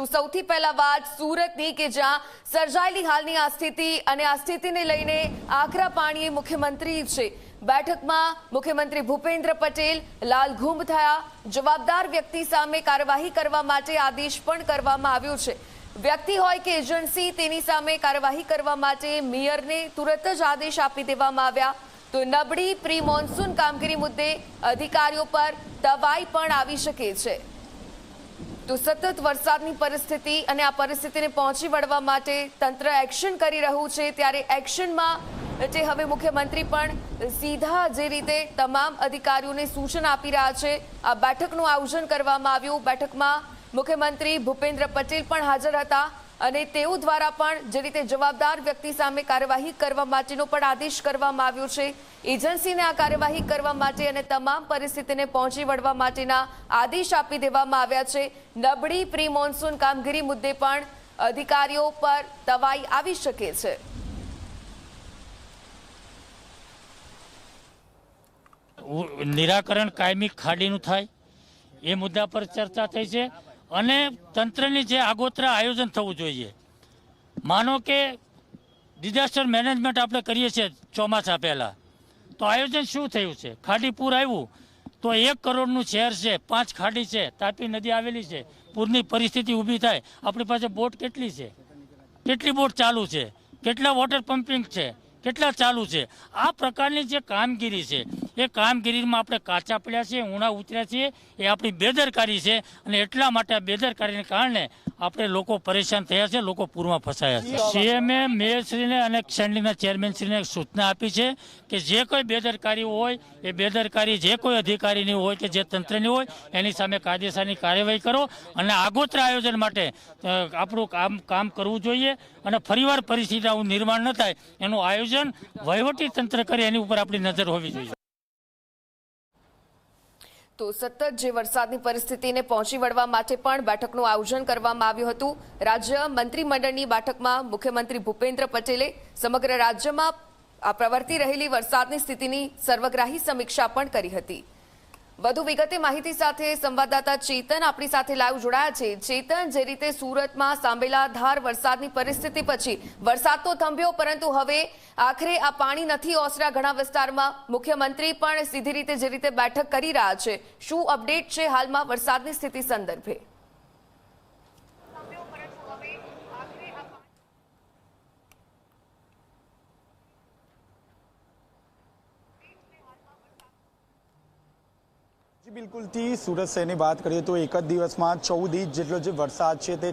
તો સૌથી પહેલા વાત સુરતની કે જ્યાં સર્જાયેલી હાલની આ સ્થિતિ અને આ સ્થિતિને લઈને આકરા પાણીએ મુખ્યમંત્રી છે બેઠકમાં મુખ્યમંત્રી ભૂપેન્દ્ર પટેલ લાલઘૂમ થયા। જવાબદાર વ્યક્તિ સામે કાર્યવાહી કરવા માટે આદેશ પણ કરવામાં આવ્યો છે। વ્યક્તિ હોય કે એજન્સી તેની સામે કાર્યવાહી કરવા માટે મેયરને તુરત જ આદેશ આપી દેવામાં આવ્યા। તો નબળી પ્રી મોન્સૂન કામગીરી મુદ્દે અધિકારીઓ પર દબાઈ પણ આવી શકે છે। તો સતત વરસાદની પરિસ્થિતિ અને આ પરિસ્થિતિને પહોંચી વળવા માટે તંત્ર એક્શન કરી રહ્યું છે, ત્યારે એક્શનમાં જે હવે મુખ્યમંત્રી પણ સીધા જે રીતે તમામ અધિકારીઓને સૂચના આપી રહ્યા છે, આ બેઠકનું આયોજન કરવામાં આવ્યું। બેઠકમાં મુખ્યમંત્રી ભૂપેન્દ્ર પટેલ પણ હાજર હતા અને તેઓ દ્વારા પણ જે રીતે જવાબદાર વ્યક્તિ સામે કાર્યવાહી કરવા માટેનો પણ આદેશ કરવામાં આવ્યો છે। એજન્સીને આ કાર્યવાહી કરવા માટે અને તમામ પરિસ્થિતિને પહોંચી વળવા માટેના આદેશ આપી દેવામાં આવ્યા છે। નબળી પ્રી મોન્સૂન કામગીરી મુદ્દે પણ અધિકારીઓ પર દબાઈ આવી શકે છે। નિરાકરણ કાયમી ખાડીનું થાય એ મુદ્દા પર ચર્ચા થઈ છે અને તંત્રની જે આગોતરા આયોજન થવું જોઈએ। માનો કે ડિઝાસ્ટર મેનેજમેન્ટ આપણે કરીએ છીએ ચોમાસા પહેલાં, તો આયોજન શું થયું છે? ખાડી પૂર આવ્યું તો 1 કરોડનું શહેર છે, 5 ખાડી છે, તાપી નદી આવેલી છે, પૂરની પરિસ્થિતિ ઊભી થાય, આપણી પાસે બોટ કેટલી છે, કેટલી બોટ ચાલુ છે, કેટલા વોટર પમ્પિંગ છે, કેટલા ચાલુ છે? આ પ્રકારની જે કામગીરી છે એ કામગીરીમાં આપણે કાચા પડ્યા છીએ, ઊણા ઉતર્યા છીએ, એ આપણી બેદરકારી છે અને એટલા માટે આ બેદરકારીને કારણે આપણે લોકો પરેશાન થયા છે, લોકો પૂરમાં ફસાયા છે। સીએમએ મેયરશ્રીને અને ક્ષેત્રના ચેરમેનશ્રીને સૂચના આપી છે કે જે કોઈ બેદરકારી હોય એ બેદરકારી જે કોઈ અધિકારીની હોય કે જે તંત્રની હોય એની સામે કાયદેસરની કાર્યવાહી કરો અને આગોતરા આયોજન માટે આપણું કામ કરવું જોઈએ અને ફરીવાર પરિસ્થિતિ આવું નિર્માણ ન થાય એનું આયોજન વહીવટી તંત્ર કરે એની ઉપર આપણી નજર હોવી જોઈએ। તો સતત જે વરસાદની પરિસ્થિતિને પહોંચી વળવા માટે પણ બેઠકનું આયોજન કરવામાં આવ્યું હતું। રાજ્ય મંત્રીમંડળની બેઠકમાં મુખ્યમંત્રી ભૂપેન્દ્ર પટેલે સમગ્ર રાજ્યમાં પ્રવર્તી રહેલી વરસાદની સ્થિતિની સર્વગ્રાહી સમીક્ષા પણ કરી હતી। વધુ વિગતે માહિતી સાથે સંવાદદાતા ચેતન આપણી સાથે લાઈવ જોડાયા છે। ચેતન, જે રીતે સુરતમાં સાંભેલાધાર વરસાદની પરિસ્થિતિ પછી વરસાદ તો થંભ્યો, પરંતુ હવે આખરે આ પાણી નથી ઓસર્યા ઘણા વિસ્તારમાં। મુખ્યમંત્રી પણ સીધી રીતે જે રીતે બેઠક કરી રહ્યા છે, શું અપડેટ છે હાલમાં વરસાદની સ્થિતિ સંદર્ભે? બિલકુલથી સુરત શહેરની વાત કરીએ તો એક જ દિવસમાં 14 ઇંચ જેટલો જે વરસાદ છે તે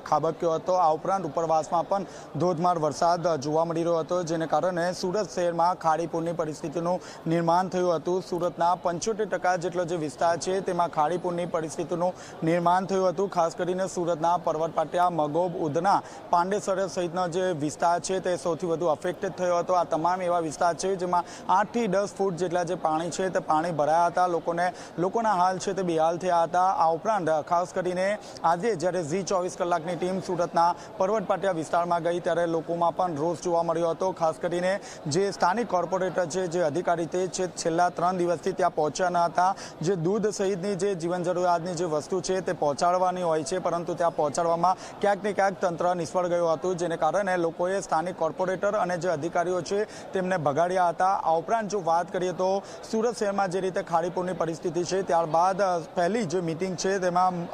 ખાબક્યો હતો। આ ઉપરાંત ઉપરવાસમાં પણ ધોધમાર વરસાદ જોવા મળી રહ્યો હતો, જેને કારણે સુરત શહેરમાં ખાડીપૂરની પરિસ્થિતિનું નિર્માણ થયું હતું। સુરતના 75% જેટલો જે વિસ્તાર છે તેમાં ખાડીપૂરની પરિસ્થિતિનું નિર્માણ થયું હતું। ખાસ કરીને સુરતના પર્વત પાટિયા, મગોબ, ઉધના, પાંડેસર સહિતનો જે વિસ્તાર છે તે સૌથી વધુ અફેક્ટેડ થયો હતો। આ તમામ એવા વિસ્તાર છે જેમાં 8 થી 10 ફૂટ જેટલા જે પાણી છે તે પાણી ભરાયા હતા। લોકોના હાલ છે તે બેહાલ થયા હતા। આ ઉપરાંત ખાસ કરીને આજે જ્યારે ઝી 24 કલાકની ટીમ સુરતના પર્વત પાટિયા વિસ્તારમાં ગઈ ત્યારે લોકોમાં પણ રોષ જોવા મળ્યો હતો। ખાસ કરીને જે સ્થાનિક કોર્પોરેટર છે, જે અધિકારી તે છે, છેલ્લા 3 દિવસથી ત્યાં પહોંચ્યા ન હતા। જે દૂધ સહિતની જે જીવન જરૂરિયાતની જે વસ્તુ છે તે પહોંચાડવાની હોય છે, પરંતુ ત્યાં પહોંચાડવામાં ક્યાંક ને ક્યાંક તંત્ર નિષ્ફળ ગયું હતું, જેને કારણે લોકોએ સ્થાનિક કોર્પોરેટર અને જે અધિકારીઓ છે તેમને ભગાડ્યા હતા। આ ઉપરાંત જો વાત કરીએ તો સુરત શહેરમાં જે રીતે ખાડીપૂરની પરિસ્થિતિ છે, ત્યારબાદ પહેલી જે મિટિંગ છે તેમાં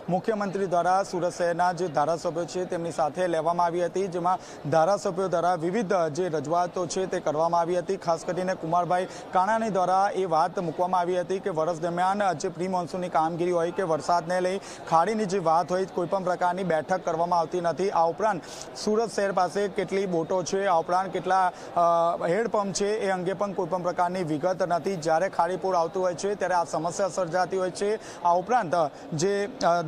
મુખ્યમંત્રી દ્વારા સુરત શહેરના જે ધારાસભ્યો છે તેમની સાથે લેવામાં આવી હતી, જેમાં ધારાસભ્યો દ્વારા વિવિધ જે રજૂઆતો છે તે કરવામાં આવી હતી। ખાસ કરીને કુમારભાઈ કાણાણી દ્વારા એ વાત મૂકવામાં આવી હતી કે વર્ષ દરમિયાન જે પ્રી મોન્સૂનની કામગીરી હોય કે વરસાદને લઈ ખાડીની જે વાત હોય કોઈપણ પ્રકારની બેઠક કરવામાં આવતી નથી। આ ઉપરાંત સુરત શહેર પાસે કેટલી બોટો છે, આ ઉપરાંત કેટલા હેડપંપ છે એ અંગે પણ કોઈપણ પ્રકારની વિગત નથી। જ્યારે ખાડીપૂર આવતું હોય છે ત્યારે આ સમસ્યા સર્જાતી હોય છે। આ ઉપરાંત જે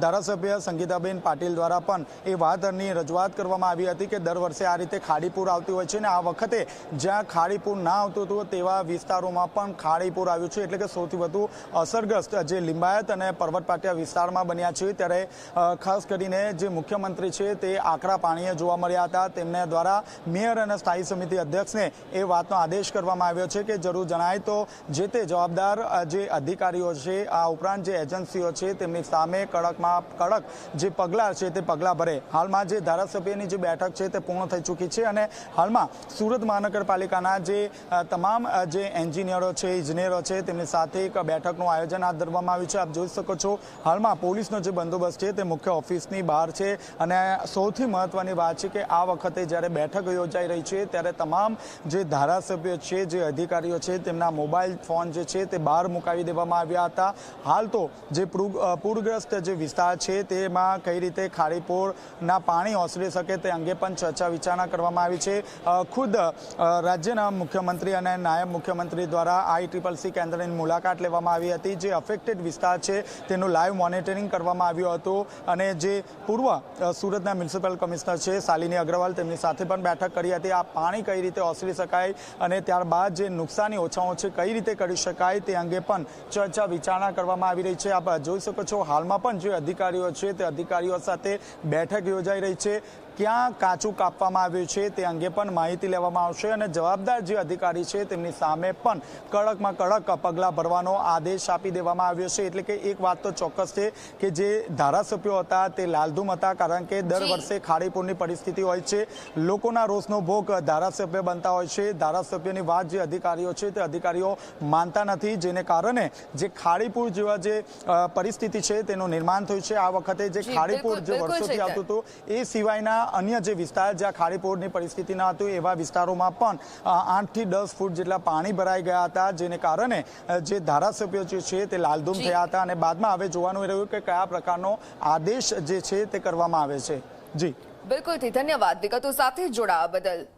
ધારાસભ્ય સંગીતાબેન પાટીલ દ્વારા પણ એ વાતની રજૂઆત કરવામાં આવી હતી કે દર વર્ષે આ રીતે ખાડીપૂર આવતી હોય છે અને આ વખતે જ્યાં ખાડીપૂર ના આવતું હતું તેવા વિસ્તારોમાં પણ ખાડીપૂર આવ્યું છે, એટલે કે સૌથી વધુ અસરગ્રસ્ત જે લિંબાયત અને પર્વત પાટિયા વિસ્તારમાં બન્યા છે। ત્યારે ખાસ કરીને જે મુખ્યમંત્રી છે તે આકરા પાણીએ જોવા મળ્યા હતા। તેમના દ્વારા મેયર અને સ્થાયી સમિતિ અધ્યક્ષને એ વાતનો આદેશ કરવામાં આવ્યો છે કે જરૂર જણાય તો જે તે જવાબદાર જે અધિકારીઓ છે, આ ઉપરાંત જે એજન્સીઓ છે તેમની સામે કડકમાં કડક જે પગલાં છે તે પગલાં ભરે. હાલમાં જે ધારાસભ્યની જે બેઠક છે તે પૂર્ણ થઈ ચૂકી છે અને હાલમાં સુરત મહાનગરપાલિકાના જે તમામ જે એન્જિનિયરો છે, ઇજનેરો છે, તેમની સાથે એક બેઠકનું આયોજન હાથ ધરવામાં આવ્યું છે. આપ જોઈ શકો છો હાલમાં પોલીસનો જે બંદોબસ્ત છે તે મુખ્ય ઓફિસની બહાર છે અને સૌથી મહત્વની વાત છે કે આ વખતે જ્યારે બેઠક યોજાઈ રહી છે ત્યારે તમામ જે ધારાસભ્યો છે, જે અધિકારીઓ છે, તેમના મોબાઈલ ફોન જે છે તે બહાર મુકાવી દેવામાં આવ્યા હતા. હાલ તો જે પૂરગ્રસ્ત જે વિસ્તાર છે તેમાં કઈ રીતે ખાડીપોરના પાણી ઓસરી શકે તે અંગે પણ ચર્ચા વિચારણા કરવામાં આવી છે. ખુદ રાજ્યના મુખ્યમંત્રી અને નાયબ મુખ્યમંત્રી દ્વારા ICCC કેન્દ્રની મુલાકાત લેવામાં આવી હતી. જે અફેક્ટેડ વિસ્તાર છે તેનું લાઈવ મોનિટરિંગ કરવામાં આવ્યું હતું અને જે પૂર્વ સુરતના મ્યુનિસિપલ કમિશનર છે શાલિની અગ્રવાલ, તેમની સાથે પણ બેઠક કરી હતી. આ પાણી કઈ રીતે ઓસરી શકાય અને ત્યારબાદ જે નુકસાની ઓછામાં ઓછી કઈ રીતે કરી શકાય તે અંગે પણ ચર્ચા વિચારણા કરવામાં આવી રહી છે. આપ જોઈ શકો છો હાલમાં પણ જે અધિકારીઓ છે તે અધિકારીઓ સાથે બેઠક યોજાઈ રહી છે. ક્યાં કાચું કાપવામાં આવ્યું છે તે અંગે પણ માહિતી લેવામાં આવશે અને જવાબદાર જે અધિકારી છે તેમની સામે પણ કડકમાં કડક પગલાં ભરવાનો આદેશ આપી દેવામાં આવ્યો છે. એટલે કે એક વાત તો ચોક્કસ છે કે જે ધારાસભ્યો હતા તે લાલધૂમ હતા, કારણ કે દર વર્ષે ખાડીપુરની પરિસ્થિતિ હોય છે, લોકોના રોષનો ભોગ ધારાસભ્ય બનતા હોય છે. ધારાસભ્યની વાત જે અધિકારીઓ છે તે અધિકારીઓ માનતા નથી, જેને કારણે જે ખાડીપુર જેવા જે પરિસ્થિતિ છે તેનું નિર્માણ થયું છે. આ વખતે જે ખાડીપુર જે વર્ષોથી આવતું હતું એ સિવાયના અન્ય જે વિસ્તાર જ્યાં ખાડીપુરની પરિસ્થિતિ ન હતી એવા વિસ્તારોમાં પણ 8 થી 10 ફૂટ જેટલા પાણી ભરાઈ ગયા હતા, જેને કારણે જે ધારાસભ્યો જે છે તે લાલધૂમ થયા હતા અને બાદમાં હવે જોવાનું રહ્યું કે કયા પ્રકારનો આદેશ જે છે તે કરવામાં આવે છે. જી બિલકુલથી ધન્યવાદ વિગતો સાથે જોડાવા બદલ.